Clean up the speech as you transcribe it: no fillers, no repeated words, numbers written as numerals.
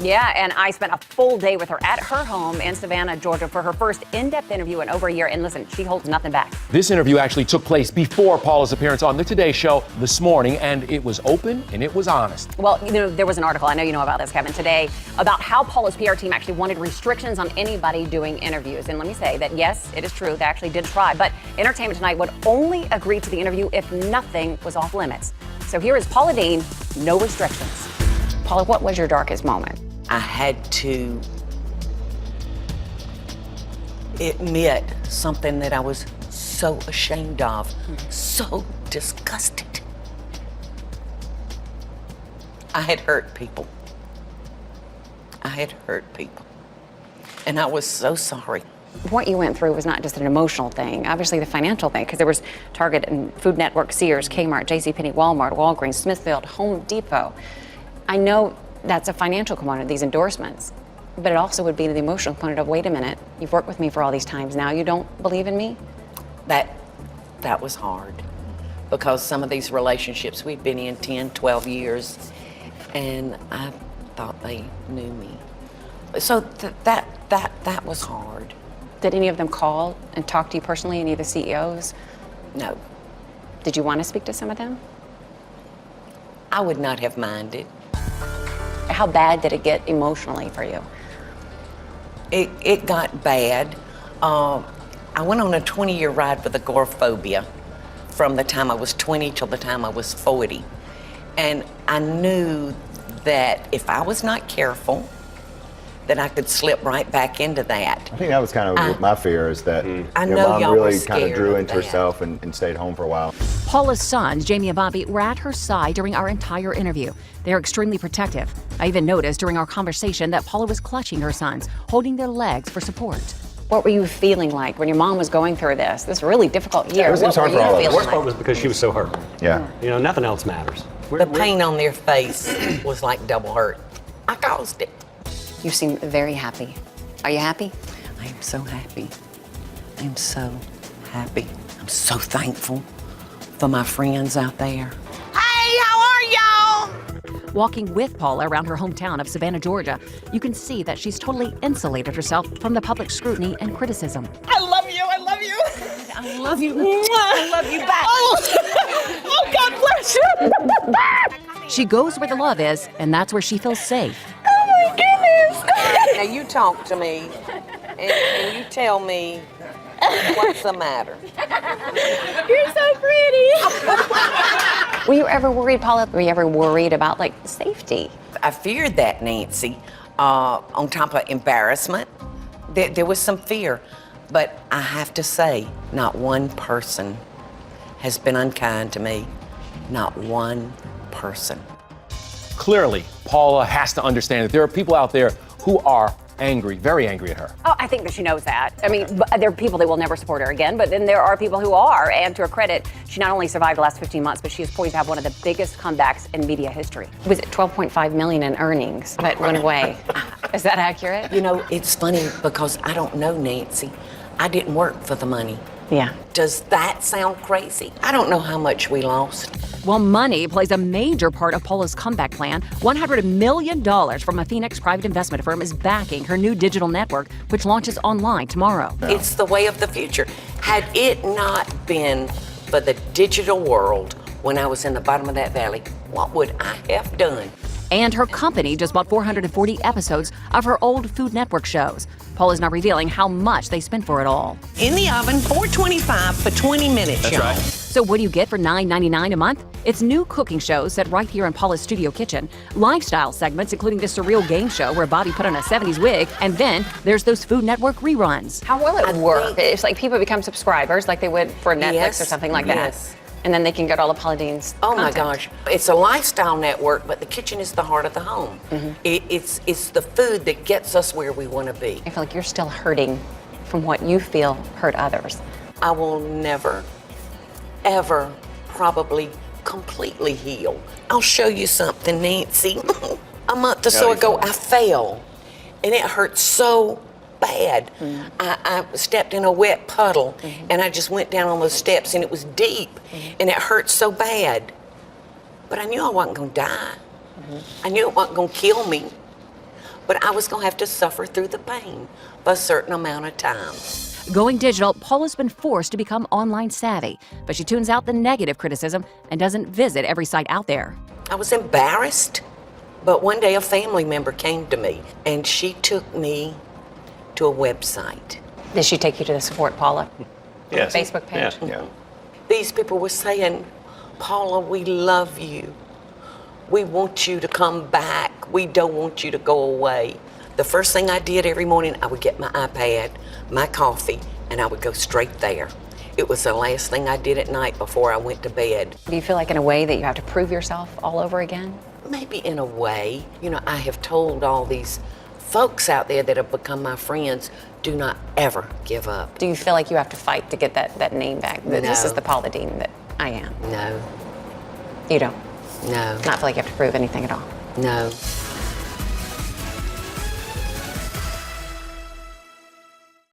Yeah, and I spent a full day with her at her home in Savannah, Georgia for her first in-depth interview in over a year. And listen, she holds nothing back. This interview actually took place before Paula's appearance on the Today Show this morning, and it was open and it was honest. Well, there was an article, I know you know about this, Kevin, today about how Paula's PR team actually wanted restrictions on anybody doing interviews. And let me say that, yes, it is true, they actually did try, but Entertainment Tonight would only agree to the interview if nothing was off limits. So here is Paula Deen, no restrictions. Paula, what was your darkest moment? I had to admit something that I was so ashamed of, so disgusted. I had hurt people. I had hurt people. And I was so sorry. What you went through was not just an emotional thing, obviously the financial thing, because there was Target and Food Network, Sears, Kmart, JCPenney, Walmart, Walgreens, Smithfield, Home Depot. I know that's a financial component of these endorsements, but it also would be the emotional component of, wait a minute, you've worked with me for all these times, now you don't believe in me? That was hard, because some of these relationships we'd been in 10, 12 years, and I thought they knew me. So that was hard. Did any of them call and talk to you personally, any of the CEOs? No. Did you want to speak to some of them? I would not have minded. How bad did it get emotionally for you? It got bad. I went on a 20-year ride with agoraphobia from the time I was 20 till the time I was 40. And I knew that if I was not careful, that I could slip right back into that. I think that was kind of my fear, is that I your know mom y'all really were kind of scared drew of into that. herself and stayed home for a while. Paula's sons, Jamie and Bobby, were at her side during our entire interview. They're extremely protective. I even noticed during our conversation that Paula was clutching her sons, holding their legs for support. What were you feeling like when your mom was going through this really difficult year? It was What hard were for you all of us. feeling The worst part like? was because she was so hurt. Yeah. You know, nothing else matters. The pain on their face was like double hurt. I caused it. You seem very happy. Are you happy? I am so happy. I am so happy. I'm so thankful for my friends out there. Hey, how are y'all? Walking with Paula around her hometown of Savannah, Georgia, you can see that she's totally insulated herself from the public scrutiny and criticism. I love you. I love you. I love you. I love you back. Oh, God bless you. She goes where the love is, and that's where she feels safe. Oh, my goodness. Now, you talk to me, and you tell me what's the matter. You're so pretty. Were you ever worried, Paula? Were you ever worried about, like, safety? I feared that, Nancy. On top of embarrassment, there was some fear. But I have to say, not one person has been unkind to me. Not one person. Clearly, Paula has to understand that there are people out there who are angry, very angry at her. Oh, I think that she knows that. I mean, there are people that will never support her again, but then there are people who are. And to her credit, she not only survived the last 15 months, but she is poised to have one of the biggest comebacks in media history. Was it 12.5 million in earnings that went away? Is that accurate? You know, it's funny because I don't know, Nancy. I didn't work for the money. Yeah. Does that sound crazy? I don't know how much we lost. Well, money plays a major part of Paula's comeback plan. $100 million from a Phoenix private investment firm is backing her new digital network, which launches online tomorrow. It's the way of the future. Had it not been for the digital world when I was in the bottom of that valley, what would I have done? And her company just bought 440 episodes of her old Food Network shows. Paula's now revealing how much they spent for it all. In the oven, 425 for 20 minutes, y'all. So what do you get for $9.99 a month? It's new cooking shows set right here in Paula's studio kitchen, lifestyle segments including this surreal game show where Bobby put on a 70s wig, and then there's those Food Network reruns. How will it work? It's like people become subscribers like they would for Netflix Yes, or something like that. yes. And then they can get all of Paula Deen's Oh my content. gosh. It's a lifestyle network, but the kitchen is the heart of the home. It's the food that gets us where we want to be. I feel like you're still hurting from what you feel hurt others. I will never, ever probably completely heal. I'll show you something, Nancy. A month or so ago, I fell, and it hurt so bad. I stepped in a wet puddle, and I just went down on those steps, and it was deep, and it hurt so bad. But I knew I wasn't going to die. I knew it wasn't going to kill me. but I was going to have to suffer through the pain for a certain amount of time. Going digital, Paula's been forced to become online savvy, but she tunes out the negative criticism and doesn't visit every site out there. I was embarrassed, but one day a family member came to me and she took me to a website. Did she take you to the Support Paula Yes. Facebook page? Yeah. Yeah. These people were saying, Paula, we love you. We want you to come back. We don't want you to go away. The first thing I did every morning, I would get my iPad, my coffee, and I would go straight there. It was the last thing I did at night before I went to bed. Do you feel like in a way that you have to prove yourself all over again? Maybe in a way. You know, I have told all these folks out there that have become my friends, do not ever give up. Do you feel like you have to fight to get that name back? That This No. is the Paula Deen that I am. No, You don't? no, Not feel like you have to prove anything at all? no.